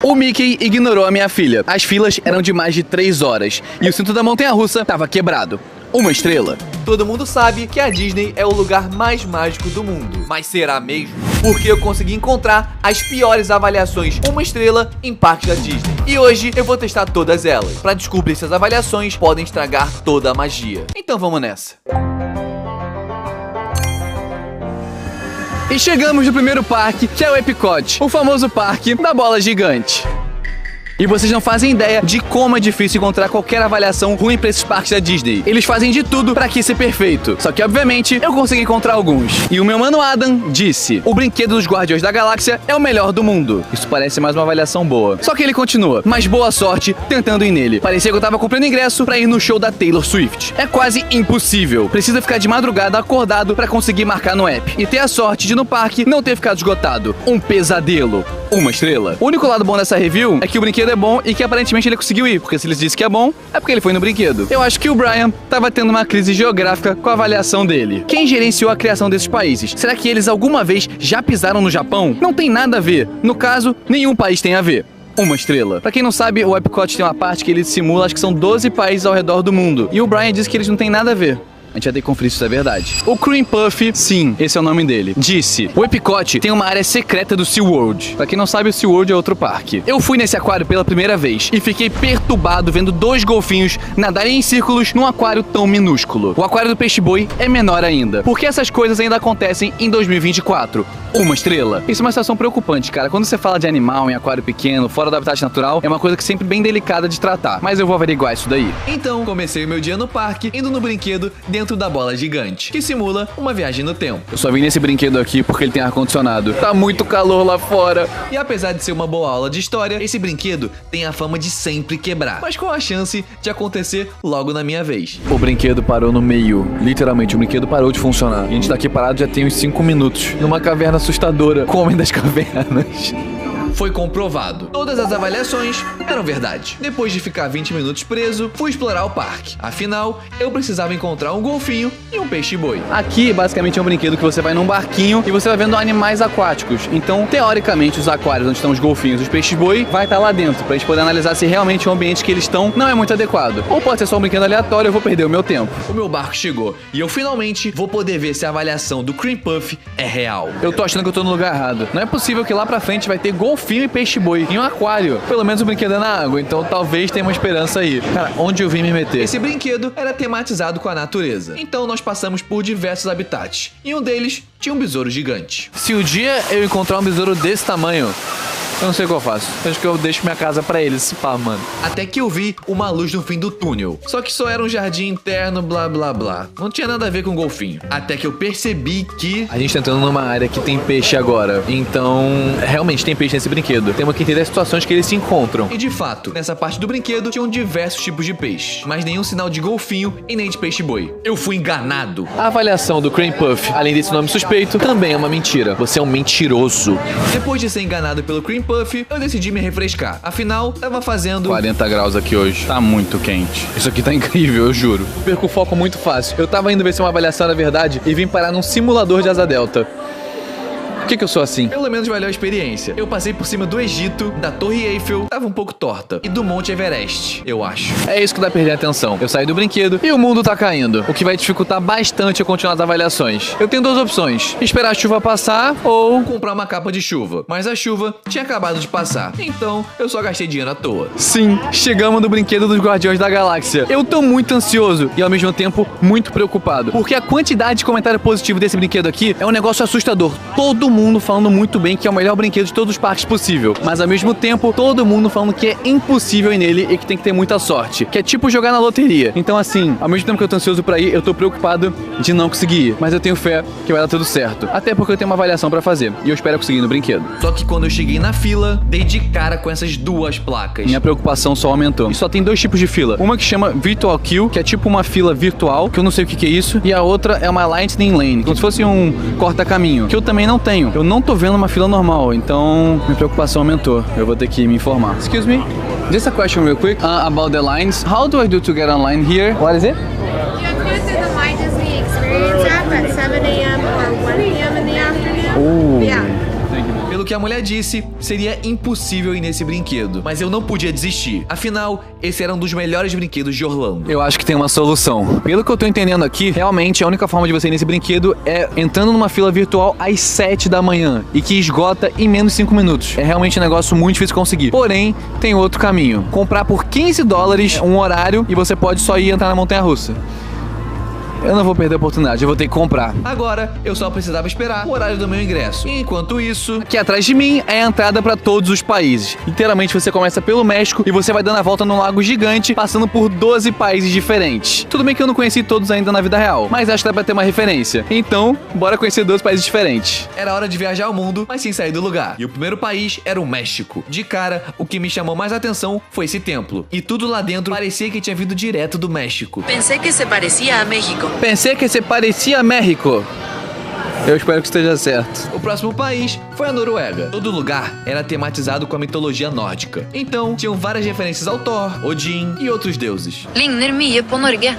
O Mickey ignorou a minha filha. As filas eram de mais de 3 horas e o cinto da montanha-russa estava quebrado. 1 estrela. Todo mundo sabe que a Disney é o lugar mais mágico do mundo. Mas será mesmo? Porque eu consegui encontrar as piores avaliações 1 estrela em parques da Disney. E hoje eu vou testar todas elas, para descobrir se as avaliações podem estragar toda a magia. Então vamos nessa. E chegamos no primeiro parque, que é o Epcot, o famoso parque da bola gigante. E vocês não fazem ideia de como é difícil encontrar qualquer avaliação ruim pra esses parques da Disney. Eles fazem de tudo pra aqui ser perfeito. Só que, obviamente, eu consegui encontrar alguns. E o meu mano Adam disse: o brinquedo dos Guardiões da Galáxia é o melhor do mundo. Isso parece mais uma avaliação boa. Só que ele continua: mas boa sorte tentando ir nele. Parecia que eu tava comprando ingresso pra ir no show da Taylor Swift. É quase impossível. Precisa ficar de madrugada acordado pra conseguir marcar no app. E ter a sorte de no parque não ter ficado esgotado. Um pesadelo. 1 estrela. O único lado bom dessa review é que o brinquedo é bom e que aparentemente ele conseguiu ir, porque se ele disse que é bom, é porque ele foi no brinquedo. Eu acho que o Brian tava tendo uma crise geográfica com a avaliação dele. Quem gerenciou a criação desses países? Será que eles alguma vez já pisaram no Japão? Não tem nada a ver. No caso, nenhum país tem a ver. 1 estrela. Pra quem não sabe, o Epcot tem uma parte que ele simula, acho que são 12 países ao redor do mundo. E o Brian disse que eles não tem nada a ver. A gente vai ter que conferir se isso é verdade. O Cream Puff, sim, esse é o nome dele, disse: o Epcot tem uma área secreta do SeaWorld. Pra quem não sabe, o SeaWorld é outro parque. Eu fui nesse aquário pela primeira vez e fiquei perturbado vendo 2 golfinhos nadarem em círculos num aquário tão minúsculo. O aquário do peixe-boi é menor ainda. Por que essas coisas ainda acontecem em 2024? 1 estrela. Isso é uma situação preocupante, cara. Quando você fala de animal em aquário pequeno, fora do habitat natural, é uma coisa que é sempre bem delicada de tratar. Mas eu vou averiguar isso daí. Então, comecei o meu dia no parque, indo no brinquedo dentro da bola gigante, que simula uma viagem no tempo. Eu só vim nesse brinquedo aqui porque ele tem ar-condicionado. Tá muito calor lá fora. E apesar de ser uma boa aula de história, esse brinquedo tem a fama de sempre quebrar. Mas qual a chance de acontecer logo na minha vez? O brinquedo parou no meio. Literalmente, o brinquedo parou de funcionar. E a gente tá aqui parado já tem uns 5 minutos. Numa caverna assustadora. Com o Homem das Cavernas. Foi comprovado. Todas as avaliações eram verdade. Depois de ficar 20 minutos preso, fui explorar o parque. Afinal, eu precisava encontrar um golfinho e um peixe-boi. Aqui, basicamente, é um brinquedo que você vai num barquinho e você vai vendo animais aquáticos. Então, teoricamente, os aquários onde estão os golfinhos e os peixes-boi vai estar lá dentro, pra gente poder analisar se realmente o ambiente que eles estão não é muito adequado. Ou pode ser só um brinquedo aleatório e eu vou perder o meu tempo. O meu barco chegou e eu finalmente vou poder ver se a avaliação do Cream Puff é real. Eu tô achando que eu tô no lugar errado. Não é possível que lá pra frente vai ter golfinho e peixe-boi em um aquário. Pelo menos o brinquedo é na água, então talvez tenha uma esperança aí. Cara, onde eu vim me meter? Esse brinquedo era tematizado com a natureza. Então nós passamos por diversos habitats. E um deles tinha um besouro gigante. Se o dia eu encontrar um besouro desse tamanho, eu não sei o que eu faço. Acho que eu deixo minha casa pra eles, se pá, mano. Até que eu vi uma luz no fim do túnel. Só que só era um jardim interno, blá blá blá. Não tinha nada a ver com golfinho. Até que eu percebi que a gente tá entrando numa área que tem peixe agora. Então, realmente tem peixe nesse brinquedo. Temos que entender as situações que eles se encontram. E de fato, nessa parte do brinquedo tinham diversos tipos de peixe, mas nenhum sinal de golfinho e nem de peixe-boi. Eu fui enganado. A avaliação do Cream Puff, além desse nome suspeito, também é uma mentira. Você é um mentiroso. Depois de ser enganado pelo Cream Puff, eu decidi me refrescar. Afinal, tava fazendo 40 graus aqui hoje. Tá muito quente. Isso aqui tá incrível, eu juro. Perco o foco muito fácil. Eu tava indo ver se uma avaliação era verdade e vim parar num simulador de asa delta. Por que eu sou assim? Pelo menos valeu a experiência. Eu passei por cima do Egito, da Torre Eiffel, tava um pouco torta, e do Monte Everest, eu acho. É isso que dá perder a atenção. Eu saí do brinquedo e o mundo tá caindo, o que vai dificultar bastante eu continuar as avaliações. Eu tenho 2 opções: esperar a chuva passar ou comprar uma capa de chuva. Mas a chuva tinha acabado de passar, então eu só gastei dinheiro à toa. Sim, chegamos no brinquedo dos Guardiões da Galáxia. Eu tô muito ansioso e ao mesmo tempo muito preocupado, porque a quantidade de comentário positivo desse brinquedo aqui é um negócio assustador. Todo mundo falando muito bem que é o melhor brinquedo de todos os parques possível, mas ao mesmo tempo todo mundo falando que é impossível ir nele e que tem que ter muita sorte, que é tipo jogar na loteria. Então assim, ao mesmo tempo que eu tô ansioso pra ir, eu tô preocupado de não conseguir ir, mas eu tenho fé que vai dar tudo certo, até porque eu tenho uma avaliação pra fazer e eu espero conseguir ir no brinquedo. Só que quando eu cheguei na fila, dei de cara com essas 2 placas. Minha preocupação só aumentou. E só tem 2 tipos de fila, uma que chama Virtual Queue, que é tipo uma fila virtual, que eu não sei o que é isso, e a outra é uma Lightning Lane, como se fosse um corta-caminho, que eu também não tenho. Eu não tô vendo uma fila normal, então minha preocupação aumentou. Eu vou ter que me informar. Excuse me, just a question real quick about the lines. How do I do to get online here? What is it? You have to go through the My Disney Experience app at 7 a.m. or 1 p.m. in the afternoon. Oh. Yeah. Pelo que a mulher disse, seria impossível ir nesse brinquedo, mas eu não podia desistir. Afinal, esse era um dos melhores brinquedos de Orlando. Eu acho que tem uma solução. Pelo que eu tô entendendo aqui, realmente a única forma de você ir nesse brinquedo é entrando numa fila virtual às 7 da manhã e que esgota em menos de 5 minutos. É realmente um negócio muito difícil de conseguir. Porém, tem outro caminho. Comprar por $15 um horário e você pode só ir entrar na montanha-russa. Eu não vou perder a oportunidade, eu vou ter que comprar. Agora, eu só precisava esperar o horário do meu ingresso. Enquanto isso, aqui atrás de mim é a entrada para todos os países. Literalmente você começa pelo México e você vai dando a volta num lago gigante, passando por 12 países diferentes. Tudo bem que eu não conheci todos ainda na vida real, mas acho que dá pra ter uma referência. Então, bora conhecer 12 países diferentes. Era hora de viajar ao mundo, mas sem sair do lugar. E o primeiro país era o México. De cara, o que me chamou mais atenção foi esse templo. E tudo lá dentro parecia que tinha vindo direto do México. Pensé que se parecía a México. Pensei que se parecia a México. Eu espero que esteja certo. O próximo país foi a Noruega. Todo lugar era tematizado com a mitologia nórdica. Então, tinham várias referências ao Thor, Odin e outros deuses. Ligner mye på Norge.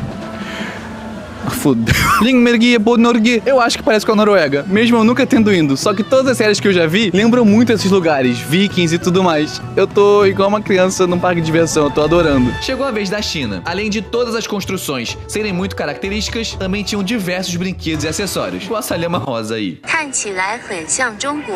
Fudeu. Lingmergie Bodnorge. Eu acho que parece com a Noruega, mesmo eu nunca tendo ido. Só que todas as séries que eu já vi lembram muito esses lugares, vikings e tudo mais. Eu tô igual uma criança num parque de diversão, eu tô adorando. Chegou a vez da China. Além de todas as construções serem muito características, também tinham diversos brinquedos e acessórios. Igual essa lhama rosa aí. 看起来很像中国。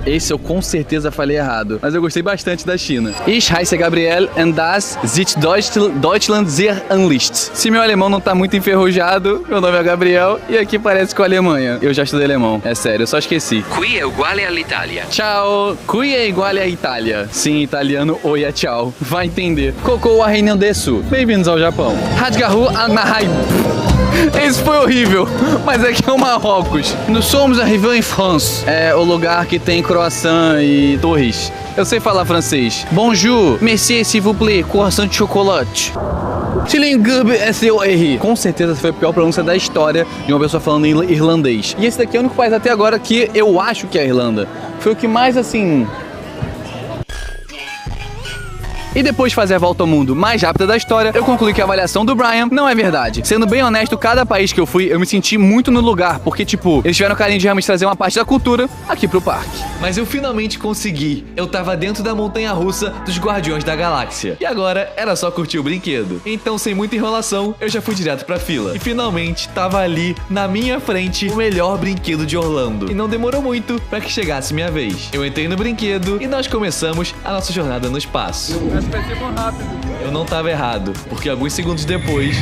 Esse eu com certeza falei errado, mas eu gostei bastante da China. Ich heiße Gabriel und das sieht Deutschland sehr unlicht. Se meu alemão não tá muito enferrujado, meu nome é Gabriel e aqui parece com a Alemanha. Eu já estudei alemão, é sério, eu só esqueci. Qui è uguale all'Italia. Tchau, qui è uguale a Itália. Sim, italiano, oi é tchau. Vai entender. Cocô a Reina Desu. Bem-vindos ao Japão. Radgaru Anahai. Esse foi horrível, mas aqui é o Marrocos. Nós somos arrivés em France. É o lugar que tem croissant e torres. Eu sei falar francês. Bonjour, merci, s'il vous plaît, croissant de chocolate. Com certeza foi a pior pronúncia da história de uma pessoa falando em irlandês. E esse daqui é o único país até agora que eu acho que é a Irlanda. Foi o que mais, assim... E depois de fazer a volta ao mundo mais rápida da história, eu concluí que a avaliação do Brian não é verdade. Sendo bem honesto, cada país que eu fui, eu me senti muito no lugar, porque, tipo, eles tiveram carinho de realmente trazer uma parte da cultura aqui pro parque. Mas eu finalmente consegui. Eu tava dentro da montanha-russa dos Guardiões da Galáxia. E agora era só curtir o brinquedo. Então, sem muita enrolação, eu já fui direto pra fila. E finalmente, tava ali, na minha frente, o melhor brinquedo de Orlando. E não demorou muito pra que chegasse minha vez. Eu entrei no brinquedo e nós começamos a nossa jornada no espaço. Vai ser bom rápido. Eu não tava errado, porque alguns segundos depois...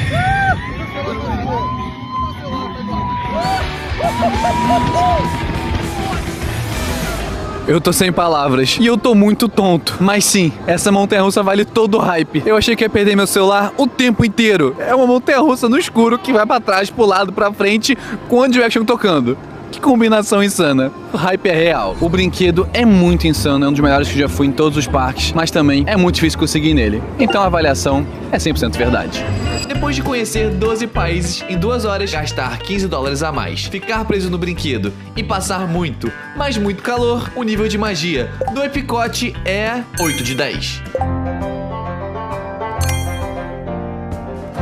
Eu tô sem palavras e eu tô muito tonto. Mas sim, essa montanha-russa vale todo o hype. Eu achei que ia perder meu celular o tempo inteiro. É uma montanha-russa no escuro que vai pra trás, pro lado, pra frente, com One Direction tocando. Que combinação insana. O hype é real. O brinquedo é muito insano, é um dos melhores que já fui em todos os parques, mas também é muito difícil conseguir nele. Então a avaliação é 100% verdade. Depois de conhecer 12 países em 2 horas, gastar $15 a mais, ficar preso no brinquedo e passar muito, mas muito calor, o nível de magia do Epcot é 8 de 10.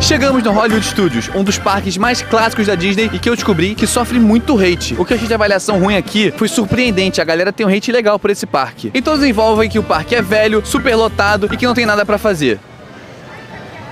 Chegamos no Hollywood Studios, um dos parques mais clássicos da Disney e que eu descobri que sofre muito hate. O que eu achei de avaliação ruim aqui foi surpreendente, a galera tem um hate legal por esse parque. E todos envolvem que o parque é velho, super lotado e que não tem nada pra fazer.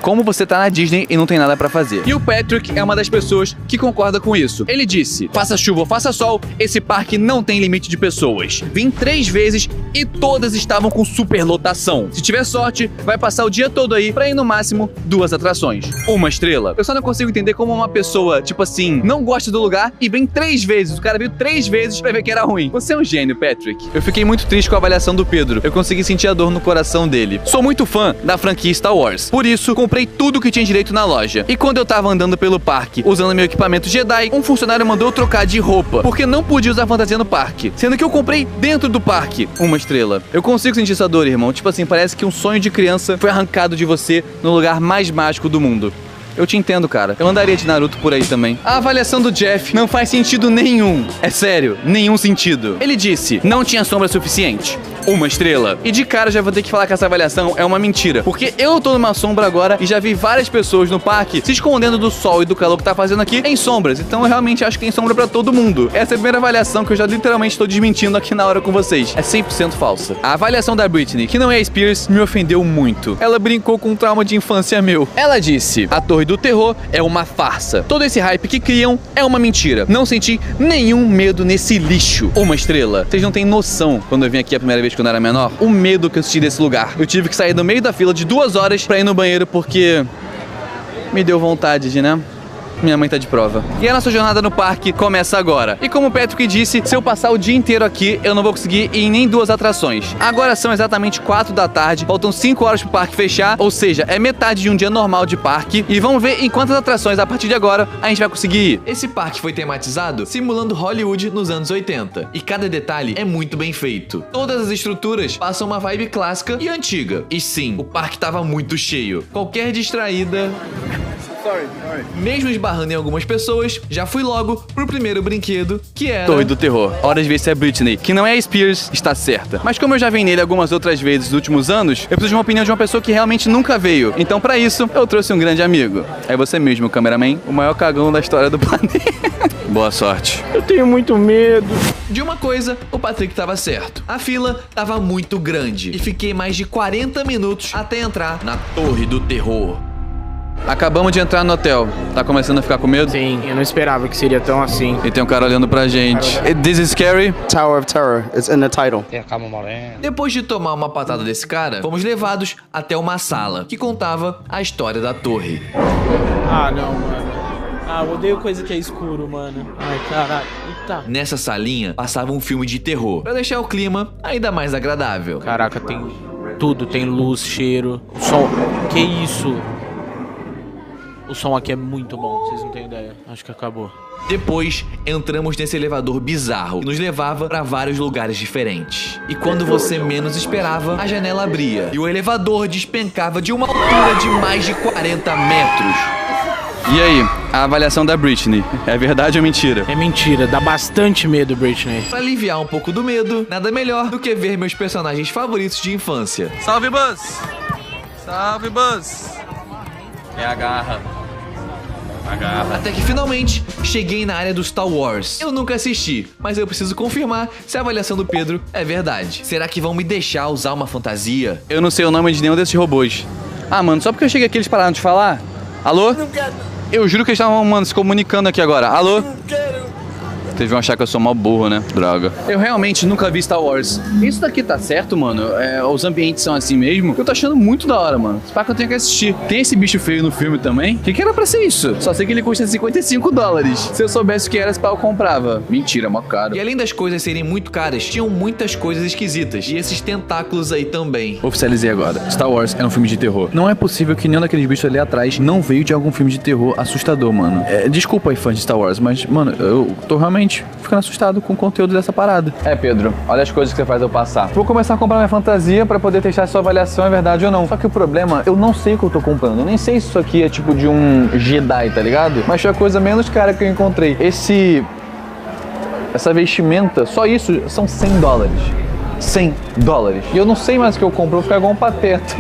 Como você tá na Disney e não tem nada pra fazer. E o Patrick é uma das pessoas que concorda com isso. Ele disse, faça chuva ou faça sol, esse parque não tem limite de pessoas. Vim 3 vezes e todas estavam com superlotação. Se tiver sorte, vai passar o dia todo aí pra ir no máximo 2 atrações. 1 estrela. Eu só não consigo entender como uma pessoa, tipo assim, não gosta do lugar e vem 3 vezes. O cara veio 3 vezes pra ver que era ruim. Você é um gênio, Patrick. Eu fiquei muito triste com a avaliação do Pedro. Eu consegui sentir a dor no coração dele. Sou muito fã da franquia Star Wars. Por isso, comprei tudo que tinha direito na loja. E quando eu tava andando pelo parque, usando meu equipamento Jedi, um funcionário mandou eu trocar de roupa, porque não podia usar fantasia no parque. Sendo que eu comprei dentro do parque. 1 estrela. Eu consigo sentir essa dor, irmão. Tipo assim, parece que um sonho de criança foi arrancado de você no lugar mais mágico do mundo. Eu te entendo, cara. Eu andaria de Naruto por aí também. A avaliação do Jeff não faz sentido nenhum. É sério, nenhum sentido. Ele disse, não tinha sombra suficiente. 1 estrela. E de cara já vou ter que falar que essa avaliação é uma mentira. Porque eu tô numa sombra agora e já vi várias pessoas no parque se escondendo do sol e do calor que tá fazendo aqui em sombras. Então eu realmente acho que tem sombra pra todo mundo. Essa é a primeira avaliação que eu já literalmente tô desmentindo aqui na hora com vocês. É 100% falsa. A avaliação da Britney, que não é a Spears, me ofendeu muito. Ela brincou com um trauma de infância meu. Ela disse, a Torre do Terror é uma farsa. Todo esse hype que criam é uma mentira. Não senti nenhum medo nesse lixo. 1 estrela. Vocês não têm noção, quando eu vim aqui a primeira vez quando eu era menor, o medo que eu senti desse lugar. Eu tive que sair do meio da fila de 2 horas pra ir no banheiro porque me deu vontade de, né? Minha mãe tá de prova. E a nossa jornada no parque começa agora. E como o Patrick disse, se eu passar o dia inteiro aqui, eu não vou conseguir ir em nem 2 atrações. Agora são exatamente 4 da tarde, faltam 5 horas pro parque fechar, ou seja, é metade de um dia normal de parque. E vamos ver em quantas atrações a partir de agora a gente vai conseguir ir. Esse parque foi tematizado simulando Hollywood nos anos 80. E cada detalhe é muito bem feito. Todas as estruturas passam uma vibe clássica e antiga. E sim, o parque tava muito cheio. Qualquer distraída... Mesmo esbarrando em algumas pessoas, já fui logo pro primeiro brinquedo, que era... Torre do Terror. Hora de ver se a Britney, que não é a Spears, está certa. Mas como eu já vim nele algumas outras vezes nos últimos anos, eu preciso de uma opinião de uma pessoa que realmente nunca veio. Então, pra isso, eu trouxe um grande amigo. É você mesmo, cameraman, o maior cagão da história do planeta. Boa sorte. Eu tenho muito medo. De uma coisa, o Patrick tava certo. A fila tava muito grande e fiquei mais de 40 minutos até entrar na Torre do Terror. Acabamos de entrar no hotel. Tá começando a ficar com medo? Sim, eu não esperava que seria tão assim. E tem um cara olhando pra gente. This is scary? Tower of Terror. It's in the title. Depois de tomar uma patada desse cara, fomos levados até uma sala que contava a história da torre. Ah, não, mano. Ah, eu odeio coisa que é escuro, mano. Ai, caralho. Eita. Nessa salinha passava um filme de terror, pra deixar o clima ainda mais agradável. Caraca, tem tudo. Tem luz, cheiro, som. Que isso? O som aqui é muito bom, vocês não têm ideia. Acho que acabou. Depois, entramos nesse elevador bizarro que nos levava pra vários lugares diferentes. E quando você menos esperava, a janela abria e o elevador despencava de uma altura de mais de 40 metros. E aí, a avaliação da Britney, é verdade ou mentira? É mentira, dá bastante medo, Britney. Pra aliviar um pouco do medo, nada melhor do que ver meus personagens favoritos de infância. Salve, Buzz! Salve, Buzz! É a garra. Até que finalmente cheguei na área do Star Wars. Eu nunca assisti, mas eu preciso confirmar se a avaliação do Pedro é verdade. Será que vão me deixar usar uma fantasia? Eu não sei o nome de nenhum desses robôs. Ah, mano, só porque eu cheguei aqui eles pararam de falar? Alô? Não quero. Eu juro que eles estavam, mano, se comunicando aqui agora. Alô? Não quero. Vocês vão achar que eu sou mó burro, né? Droga. Eu realmente nunca vi Star Wars. Isso daqui tá certo, mano? Os ambientes são assim mesmo? Eu tô achando muito da hora, mano. Esse parque eu tenho que assistir. Tem esse bicho feio no filme também? O que era pra ser isso? Só sei que ele custa $55. Se eu soubesse o que era, esse pau eu comprava. Mentira, mó caro. E além das coisas serem muito caras, tinham muitas coisas esquisitas. E esses tentáculos aí também. Oficializei agora. Star Wars é um filme de terror. Não é possível que nenhum daqueles bichos ali atrás não veio de algum filme de terror assustador, mano. Desculpa aí, fãs de Star Wars, mas, mano, eu tô realmente ficando assustado com o conteúdo dessa parada. Pedro, olha as coisas que você faz eu passar. Vou começar a comprar minha fantasia pra poder testar se sua avaliação é verdade ou não. Só que o problema, eu não sei o que eu tô comprando. Eu nem sei se isso aqui é tipo de um Jedi, tá ligado? Mas foi a coisa menos cara que eu encontrei. Essa vestimenta, só isso, são $100. $100. E eu não sei mais o que eu compro, eu vou ficar igual um pateta.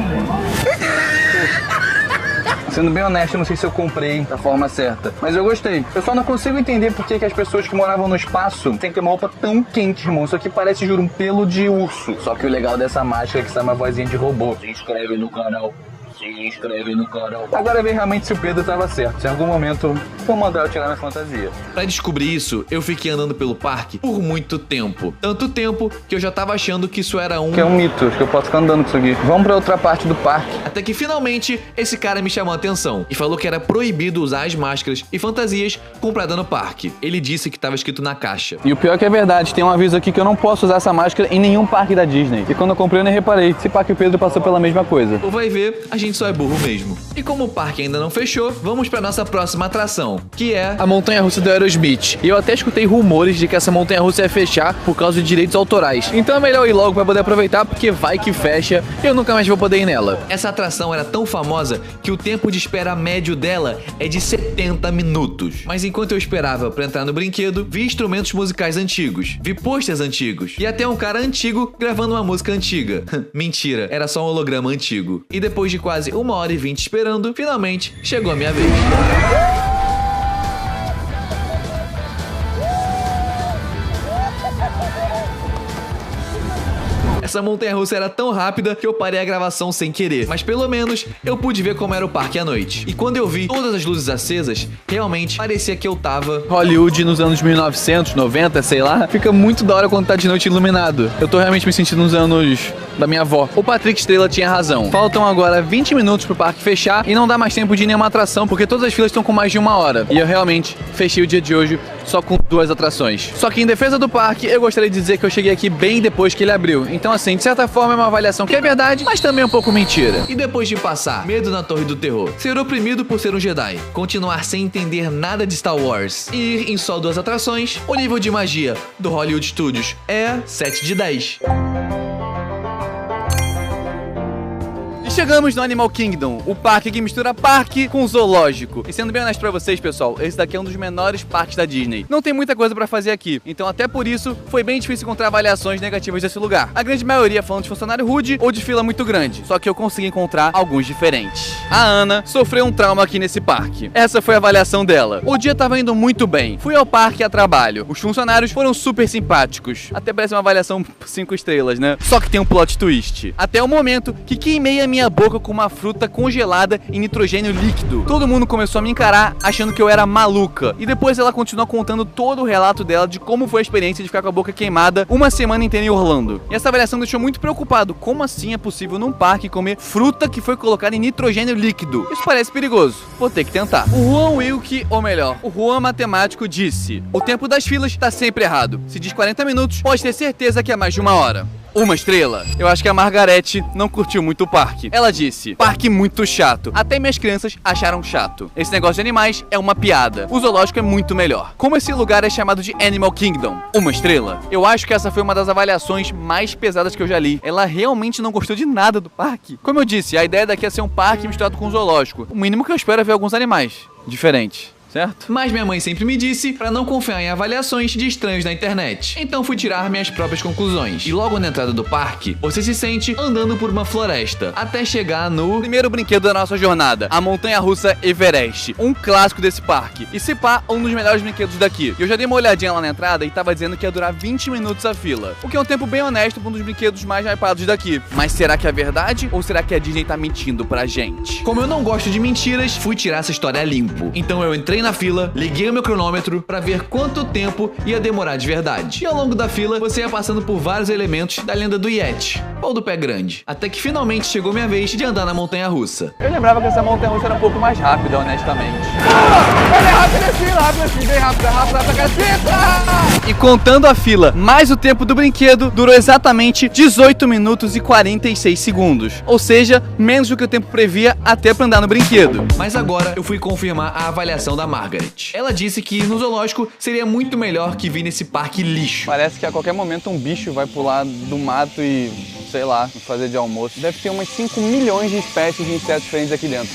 Sendo bem honesto, eu não sei se eu comprei da forma certa, mas eu gostei. Eu só não consigo entender por que as pessoas que moravam no espaço têm que ter uma roupa tão quente, irmão. Isso aqui parece, juro, um pelo de urso. Só que o legal dessa máscara é que sai uma vozinha de robô. Se inscreve no canal. Se inscreve no canal. Agora ver realmente se o Pedro estava certo. Se em algum momento vou mandar eu tirar minha fantasia. Pra descobrir isso, eu fiquei andando pelo parque por muito tempo. Tanto tempo que eu já tava achando que isso era Que é um mito, acho que eu posso ficar andando com isso aqui. Vamos pra outra parte do parque. Até que finalmente esse cara me chamou a atenção e falou que era proibido usar as máscaras e fantasias compradas no parque. Ele disse que tava escrito na caixa. E o pior é que é verdade, tem um aviso aqui que eu não posso usar essa máscara em nenhum parque da Disney. E quando eu comprei eu nem reparei. Se pá que o Pedro passou pela mesma coisa. Ou vai ver, a gente só é burro mesmo. E como o parque ainda não fechou, vamos pra nossa próxima atração, que é A montanha-russa do Aerosmith. E eu até escutei rumores de que essa montanha-russa ia fechar por causa de direitos autorais. Então é melhor ir logo pra poder aproveitar, porque vai que fecha e eu nunca mais vou poder ir nela. Essa atração era tão famosa que o tempo de espera médio dela é de 70 minutos. Mas enquanto eu esperava pra entrar no brinquedo, vi instrumentos musicais antigos, vi posters antigos e até um cara antigo gravando uma música antiga. Mentira, era só um holograma antigo. E depois de quase 1h20 esperando, finalmente chegou a minha vez. Essa montanha-russa era tão rápida que eu parei a gravação sem querer, mas pelo menos eu pude ver como era o parque à noite. E quando eu vi todas as luzes acesas, realmente parecia que eu tava... Hollywood nos anos 1900, 90, sei lá, fica muito da hora quando tá de noite iluminado. Eu tô realmente me sentindo nos anos da minha avó. O Patrick Estrela tinha razão. Faltam agora 20 minutos pro parque fechar e não dá mais tempo de ir nenhuma atração, porque todas as filas estão com mais de 1 hora. E eu realmente fechei o dia de hoje só com 2 atrações. Só que em defesa do parque, eu gostaria de dizer que eu cheguei aqui bem depois que ele abriu. Então assim, de certa forma é uma avaliação que é verdade, mas também um pouco mentira. E depois de passar medo na Torre do Terror, ser oprimido por ser um Jedi, continuar sem entender nada de Star Wars e ir em só 2 atrações, o nível de magia do Hollywood Studios é 7 de 10. Chegamos no Animal Kingdom, o parque que mistura parque com zoológico. E sendo bem honesto pra vocês, pessoal, esse daqui é um dos menores parques da Disney. Não tem muita coisa pra fazer aqui, então até por isso foi bem difícil encontrar avaliações negativas desse lugar. A grande maioria falando de funcionário rude ou de fila muito grande, só que eu consegui encontrar alguns diferentes. A Ana sofreu um trauma aqui nesse parque. Essa foi a avaliação dela. O dia tava indo muito bem. Fui ao parque a trabalho. Os funcionários foram super simpáticos. Até parece uma avaliação 5 estrelas, né? Só que tem um plot twist. Até o momento que queimei a minha boca com uma fruta congelada em nitrogênio líquido. Todo mundo começou a me encarar achando que eu era maluca. E depois ela continuou contando todo o relato dela de como foi a experiência de ficar com a boca queimada uma semana inteira em Orlando. E essa avaliação me deixou muito preocupado. Como assim é possível num parque comer fruta que foi colocada em nitrogênio líquido? Isso parece perigoso. Vou ter que tentar. O Juan Wilke, ou melhor, o Juan Matemático disse: o tempo das filas tá sempre errado. Se diz 40 minutos, pode ter certeza que é mais de 1 hora. 1 estrela. Eu acho que a Margarete não curtiu muito o parque. Ela disse: parque muito chato. Até minhas crianças acharam chato. Esse negócio de animais é uma piada. O zoológico é muito melhor. Como esse lugar é chamado de Animal Kingdom? 1 estrela. Eu acho que essa foi uma das avaliações mais pesadas que eu já li. Ela realmente não gostou de nada do parque. Como eu disse, a ideia daqui é ser um parque misturado com um zoológico. O mínimo que eu espero é ver alguns animais diferentes. Certo? Mas minha mãe sempre me disse pra não confiar em avaliações de estranhos na internet. Então fui tirar minhas próprias conclusões. E logo na entrada do parque, você se sente andando por uma floresta, até chegar no primeiro brinquedo da nossa jornada, a montanha-russa Everest, um clássico desse parque. E se pá, um dos melhores brinquedos daqui. Eu já dei uma olhadinha lá na entrada e tava dizendo que ia durar 20 minutos a fila, o que é um tempo bem honesto pra um dos brinquedos mais hypados daqui. Mas será que é verdade? Ou será que a Disney tá mentindo pra gente? Como eu não gosto de mentiras, fui tirar essa história limpo. Então eu entrei na fila, liguei o meu cronômetro pra ver quanto tempo ia demorar de verdade. E ao longo da fila, você ia passando por vários elementos da lenda do Yeti, ou do pé grande. Até que finalmente chegou minha vez de andar na montanha-russa. Eu lembrava que essa montanha-russa era um pouco mais rápida, honestamente. Ela é rápida assim, bem rápida, rápida, caceta! E contando a fila, mais o tempo do brinquedo, durou exatamente 18 minutos e 46 segundos. Ou seja, menos do que o tempo previa até pra andar no brinquedo. Mas agora eu fui confirmar a avaliação da Margaret. Ela disse que no zoológico seria muito melhor que vir nesse parque lixo. Parece que a qualquer momento um bicho vai pular do mato e, sei lá, fazer de almoço. Deve ter umas 5 milhões de espécies de insetos diferentes aqui dentro.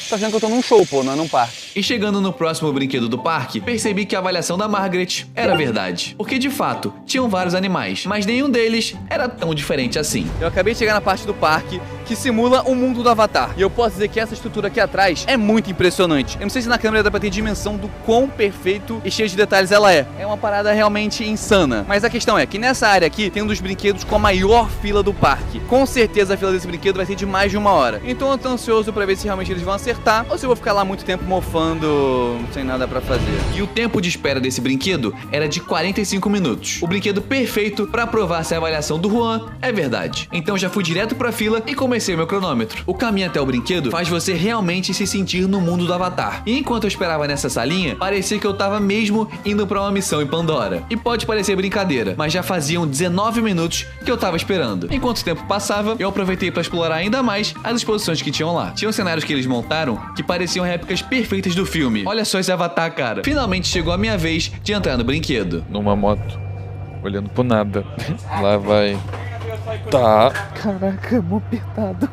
Tá achando que eu tô num show, pô, não é num parque. E chegando no próximo brinquedo do parque, percebi que a avaliação da Margaret era verdade. Porque de fato, tinham vários animais, mas nenhum deles era tão diferente assim. Eu acabei de chegar na parte do parque que simula o mundo do Avatar. E eu posso dizer que essa estrutura aqui atrás é muito impressionante. Eu não sei se na câmera dá pra ter dimensão do quão perfeito e cheio de detalhes ela é. É uma parada realmente insana. Mas a questão é que nessa área aqui tem um dos brinquedos com a maior fila do parque. Com certeza a fila desse brinquedo vai ser de mais de 1 hora. Então eu tô ansioso pra ver se realmente eles vão acertar ou se eu vou ficar lá muito tempo mofando zoando sem nada pra fazer. E o tempo de espera desse brinquedo era de 45 minutos. O brinquedo perfeito pra provar se a avaliação do Juan é verdade. Então já fui direto pra fila e comecei o meu cronômetro. O caminho até o brinquedo faz você realmente se sentir no mundo do Avatar. E enquanto eu esperava nessa salinha, parecia que eu tava mesmo indo pra uma missão em Pandora. E pode parecer brincadeira, mas já faziam 19 minutos que eu tava esperando. Enquanto o tempo passava, eu aproveitei pra explorar ainda mais as exposições que tinham lá. Tinham cenários que eles montaram que pareciam réplicas perfeitas do filme. Olha só esse Avatar, cara. Finalmente chegou a minha vez de entrar no brinquedo. Numa moto, olhando pro nada. Lá vai. Tá. Caraca, mó apertado.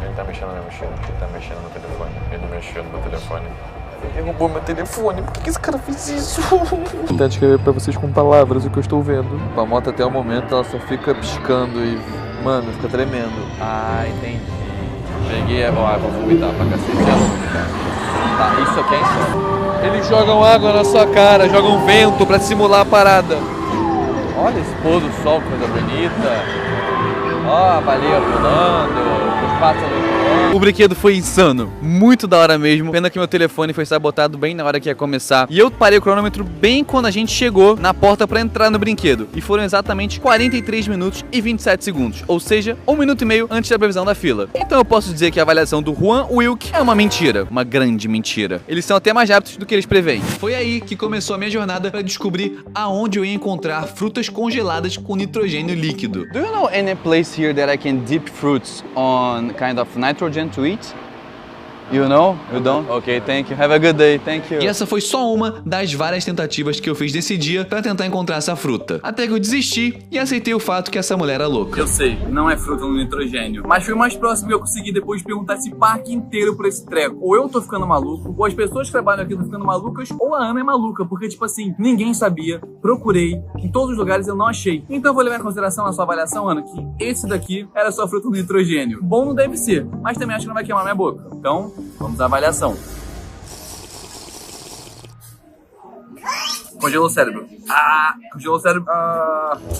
Ele tá mexendo na minha mochila, ele tá mexendo no telefone. Ele mexeu no meu telefone. Ele roubou meu telefone. Por que esse cara fez isso? Vou tentar descrever pra vocês com palavras o que eu estou vendo. A moto até o momento ela só fica piscando e, mano, fica tremendo. Ah, entendi. Peguei a água, vou vomitar pra cacete. Tá, isso aqui é insano. Eles jogam água na sua cara, jogam vento pra simular a parada. Olha esse pôr do sol, coisa bonita. Ó, a baleia pulando, os pássaros voando. O brinquedo foi insano, muito da hora mesmo. Pena que meu telefone foi sabotado bem na hora que ia começar. E eu parei o cronômetro bem quando a gente chegou na porta pra entrar no brinquedo. E foram exatamente 43 minutos e 27 segundos. Ou seja, 1 minuto e meio antes da previsão da fila. Então eu posso dizer que a avaliação do Juan Wilk é uma mentira. Uma grande mentira. Eles são até mais rápidos do que eles preveem. Foi aí que começou a minha jornada para descobrir aonde eu ia encontrar frutas congeladas com nitrogênio líquido. Do you know any place here that I can dip fruits on kind of nitrogen to eat? You know? You don't? Okay, thank you. Have a good day. Thank you. E essa foi só uma das várias tentativas que eu fiz nesse dia pra tentar encontrar essa fruta. Até que eu desisti e aceitei o fato que essa mulher era louca. Eu sei, não é fruta no nitrogênio, mas foi o mais próximo que eu consegui depois de perguntar esse parque inteiro por esse treco. Ou eu tô ficando maluco, ou as pessoas que trabalham aqui estão ficando malucas, ou a Ana é maluca, porque tipo assim, ninguém sabia, procurei, em todos os lugares eu não achei. Então eu vou levar em consideração na sua avaliação, Ana, que esse daqui era só fruta no nitrogênio. Bom não deve ser, mas também acho que não vai queimar minha boca. Então, vamos à avaliação. Congelou o cérebro. Congelou o cérebro.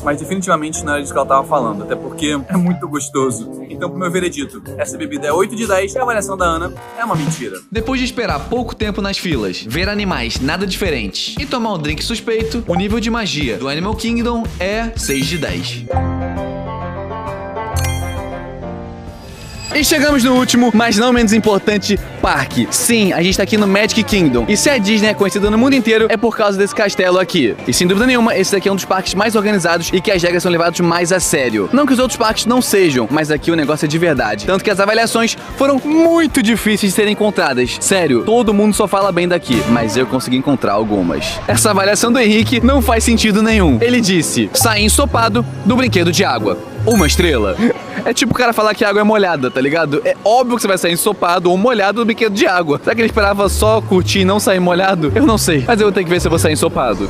Mas definitivamente não era disso que ela tava falando, até porque é muito gostoso. Então, pro meu veredito, essa bebida é 8 de 10 e a avaliação da Ana é uma mentira. Depois de esperar pouco tempo nas filas, ver animais nada diferentes e tomar um drink suspeito, o nível de magia do Animal Kingdom é 6 de 10. E chegamos no último, mas não menos importante, parque. Sim, a gente tá aqui no Magic Kingdom. E se a Disney é conhecida no mundo inteiro, é por causa desse castelo aqui. E sem dúvida nenhuma, esse daqui é um dos parques mais organizados e que as regras são levadas mais a sério. Não que os outros parques não sejam, mas aqui o negócio é de verdade. Tanto que as avaliações foram muito difíceis de serem encontradas. Sério, todo mundo só fala bem daqui, mas eu consegui encontrar algumas. Essa avaliação do Henrique não faz sentido nenhum. Ele disse, saí ensopado do brinquedo de água. 1 estrela. É tipo o cara falar que a água é molhada, tá ligado? É óbvio que você vai sair ensopado ou molhado do brinquedo de água. Será que ele esperava só curtir e não sair molhado? Eu não sei, mas eu vou ter que ver se eu vou sair ensopado.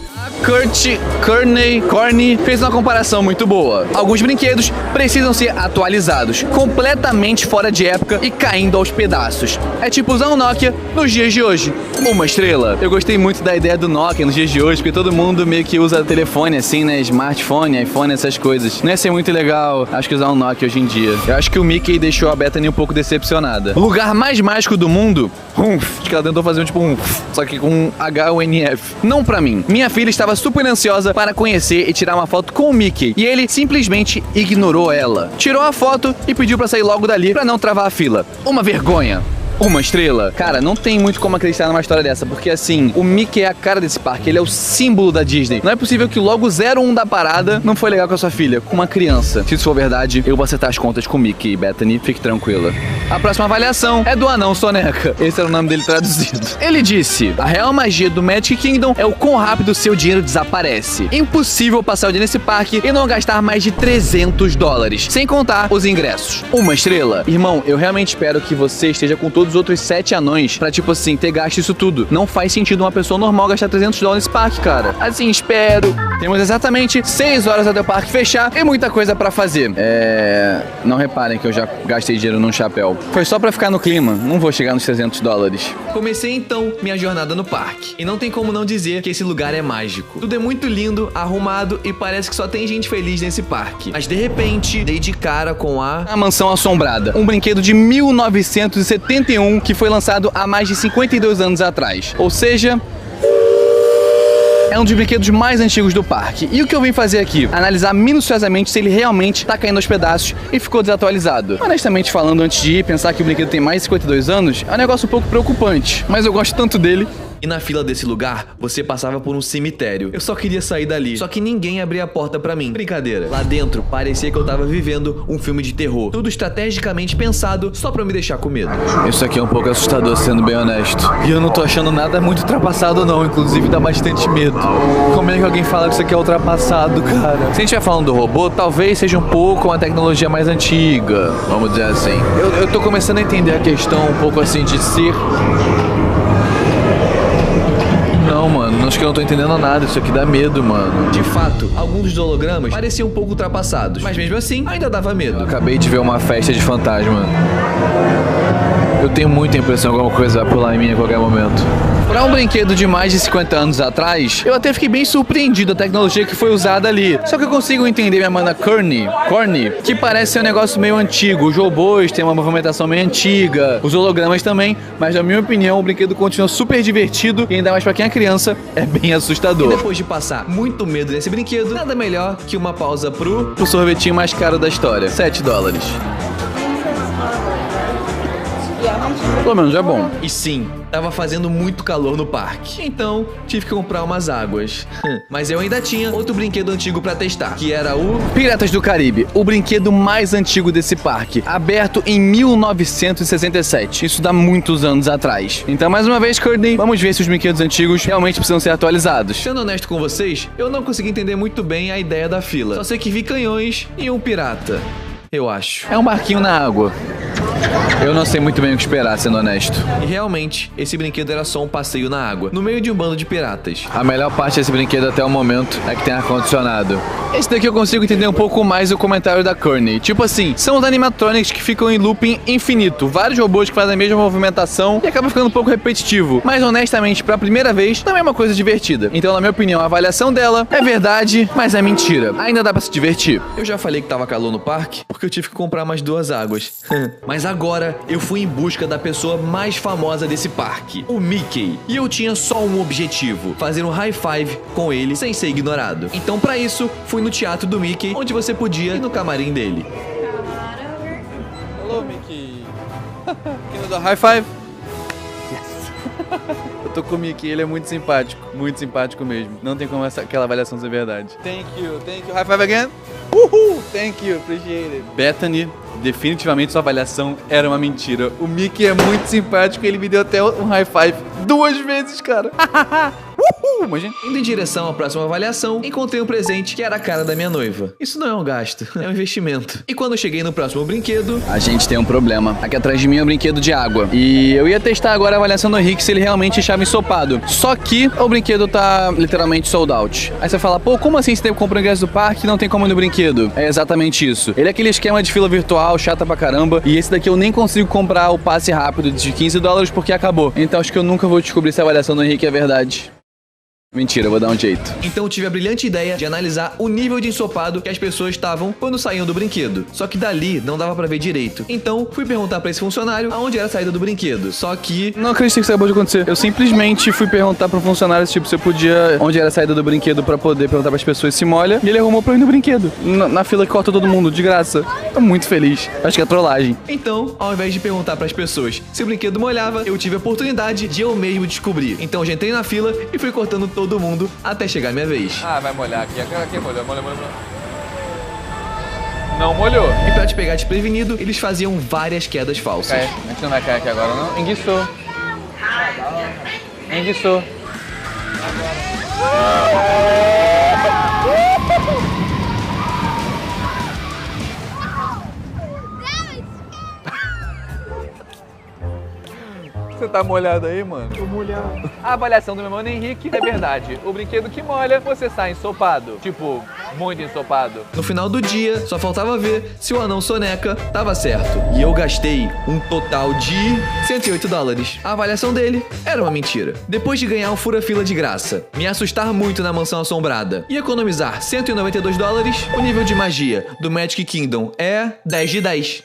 Corny fez uma comparação muito boa. Alguns brinquedos precisam ser atualizados, completamente fora de época e caindo aos pedaços. É tipo usar um Nokia nos dias de hoje. 1 estrela. Eu gostei muito da ideia do Nokia nos dias de hoje, porque todo mundo meio que usa telefone assim, né? Smartphone, iPhone, essas coisas. Não ia ser muito legal, acho que usar um Nokia hoje em dia. Eu acho que o Mickey deixou a Bethany um pouco decepcionada. O lugar mais mágico do mundo? Acho que ela tentou fazer um tipo só que com H-U-N-F. Não pra mim. Minha filha estava super ansiosa para conhecer e tirar uma foto com o Mickey. E ele simplesmente ignorou ela. Tirou a foto e pediu pra sair logo dali pra não travar a fila. Uma vergonha. 1 estrela? Cara, não tem muito como acreditar numa história dessa, porque assim, o Mickey é a cara desse parque, ele é o símbolo da Disney. Não é possível que logo 01 da parada não foi legal com a sua filha, com uma criança. Se isso for verdade, eu vou acertar as contas com o Mickey e Bethany, fique tranquila. A próxima avaliação é do Anão Soneca. Esse era o nome dele traduzido. Ele disse, a real magia do Magic Kingdom é o quão rápido seu dinheiro desaparece. Impossível passar o dia nesse parque e não gastar mais de $300, sem contar os ingressos. 1 estrela? Irmão, eu realmente espero que você esteja com todos dos outros 7 anões pra, tipo assim, ter gasto isso tudo. Não faz sentido uma pessoa normal gastar $300 nesse parque, cara. Assim, espero. Temos exatamente 6 horas até o parque fechar e muita coisa pra fazer. Não reparem que eu já gastei dinheiro num chapéu. Foi só pra ficar no clima. Não vou chegar nos $300. Comecei então minha jornada no parque. E não tem como não dizer que esse lugar é mágico. Tudo é muito lindo, arrumado e parece que só tem gente feliz nesse parque. Mas de repente, dei de cara com a Mansão Assombrada, um brinquedo de 1971 que foi lançado há mais de 52 anos atrás. Ou seja, é um dos brinquedos mais antigos do parque. E o que eu vim fazer aqui? Analisar minuciosamente se ele realmente tá caindo aos pedaços e ficou desatualizado. Honestamente falando, antes de ir, pensar que o brinquedo tem mais de 52 anos é um negócio um pouco preocupante. Mas eu gosto tanto dele. E na fila desse lugar, você passava por um cemitério. Eu só queria sair dali, só que ninguém abria a porta pra mim. Brincadeira. Lá dentro, parecia que eu tava vivendo um filme de terror. Tudo estrategicamente pensado só pra me deixar com medo. Isso aqui é um pouco assustador, sendo bem honesto. E eu não tô achando nada muito ultrapassado não, inclusive dá bastante medo. Como é que alguém fala que isso aqui é ultrapassado, cara? Se a gente estiver falando do robô, talvez seja um pouco uma tecnologia mais antiga, vamos dizer assim. Eu tô começando a entender a questão um pouco assim de ser... Não, mano, acho que eu não tô entendendo nada. Isso aqui dá medo, mano. De fato, alguns dos hologramas pareciam um pouco ultrapassados, mas mesmo assim, ainda dava medo. Eu acabei de ver uma festa de fantasma. Eu tenho muita impressão que alguma coisa vai pular em mim a qualquer momento. Para um brinquedo de mais de 50 anos atrás, eu até fiquei bem surpreendido da tecnologia que foi usada ali. Só que eu consigo entender minha mana Corny, que parece ser um negócio meio antigo. Os robôs têm uma movimentação meio antiga, os hologramas também, mas na minha opinião o brinquedo continua super divertido e ainda mais para quem é criança, é bem assustador. E depois de passar muito medo nesse brinquedo, nada melhor que uma pausa pro sorvetinho mais caro da história, $7. Pelo menos é bom. E sim, tava fazendo muito calor no parque. Então, tive que comprar umas águas. Mas eu ainda tinha outro brinquedo antigo pra testar, que era o Piratas do Caribe, o brinquedo mais antigo desse parque, aberto em 1967. Isso dá muitos anos atrás. Então, mais uma vez, Courtney, vamos ver se os brinquedos antigos realmente precisam ser atualizados. Sendo honesto com vocês, eu não consegui entender muito bem a ideia da fila. Só sei que vi canhões e um pirata. Eu acho. É um barquinho na água. Eu não sei muito bem o que esperar, sendo honesto. E realmente, esse brinquedo era só um passeio na água, no meio de um bando de piratas. A melhor parte desse brinquedo até o momento é que tem ar-condicionado. Esse daqui eu consigo entender um pouco mais o comentário da Courtney. Tipo assim, são os animatronics que ficam em looping infinito. Vários robôs que fazem a mesma movimentação e acaba ficando um pouco repetitivo. Mas honestamente, pra primeira vez, não é uma coisa divertida. Então, na minha opinião, a avaliação dela é verdade, mas é mentira. Ainda dá pra se divertir. Eu já falei que tava calor no parque, porque eu tive que comprar mais 2 águas. Mas agora, eu fui em busca da pessoa mais famosa desse parque, o Mickey. E eu tinha só um objetivo, fazer um high five com ele sem ser ignorado. Então, pra isso, fui no teatro do Mickey, onde você podia ir no camarim dele. Hello, Mickey. Can you do a high five? Yes. Eu tô com o Mickey, ele é muito simpático mesmo. Não tem como aquela avaliação ser verdade. Thank you. High five again. Uhul, thank you, appreciate it. Bethany, definitivamente sua avaliação era uma mentira. O Mickey é muito simpático e ele me deu até um high five 2 vezes, cara. Imagina. Indo em direção à próxima avaliação, encontrei um presente que era a cara da minha noiva. Isso não é um gasto, é um investimento. E quando eu cheguei no próximo brinquedo... A gente tem um problema. Aqui atrás de mim é um brinquedo de água. E eu ia testar agora a avaliação do Henrique se ele realmente estava ensopado. Só que o brinquedo tá literalmente sold out. Aí você fala, pô, como assim você comprou o ingresso do parque e não tem como ir no brinquedo? É exatamente isso. Ele é aquele esquema de fila virtual, chata pra caramba. E esse daqui eu nem consigo comprar o passe rápido de $15 porque acabou. Então acho que eu nunca vou descobrir se a avaliação do Henrique é verdade. Mentira, eu vou dar um jeito. Então eu tive a brilhante ideia de analisar o nível de ensopado que as pessoas estavam quando saíam do brinquedo. Só que dali não dava pra ver direito. Então fui perguntar pra esse funcionário aonde era a saída do brinquedo. Só que... Não acredito que isso acabou de acontecer. Eu simplesmente fui perguntar pro funcionário tipo, se eu podia... onde era a saída do brinquedo pra poder perguntar pras pessoas se molha. E ele arrumou pra eu ir no brinquedo. Na fila que corta todo mundo, de graça. Tô muito feliz. Acho que é trollagem. Então, ao invés de perguntar pras pessoas se o brinquedo molhava, eu tive a oportunidade de eu mesmo descobrir. Então eu já entrei na fila e fui cortando todo mundo até chegar a minha vez. Ah, vai molhar aqui. Aqui molhou. Não molhou. E pra te pegar desprevenido, eles faziam várias quedas falsas. A gente não vai cair aqui agora, não? Enguiçou. Você tá molhado aí, mano? Tô molhado. A avaliação do meu mano Henrique é verdade. O brinquedo que molha, você sai ensopado. Tipo, muito ensopado. No final do dia, só faltava ver se o anão soneca tava certo. E eu gastei um total de $108. A avaliação dele era uma mentira. Depois de ganhar um fura-fila de graça, me assustar muito na mansão assombrada e economizar $192, o nível de magia do Magic Kingdom é 10 de 10.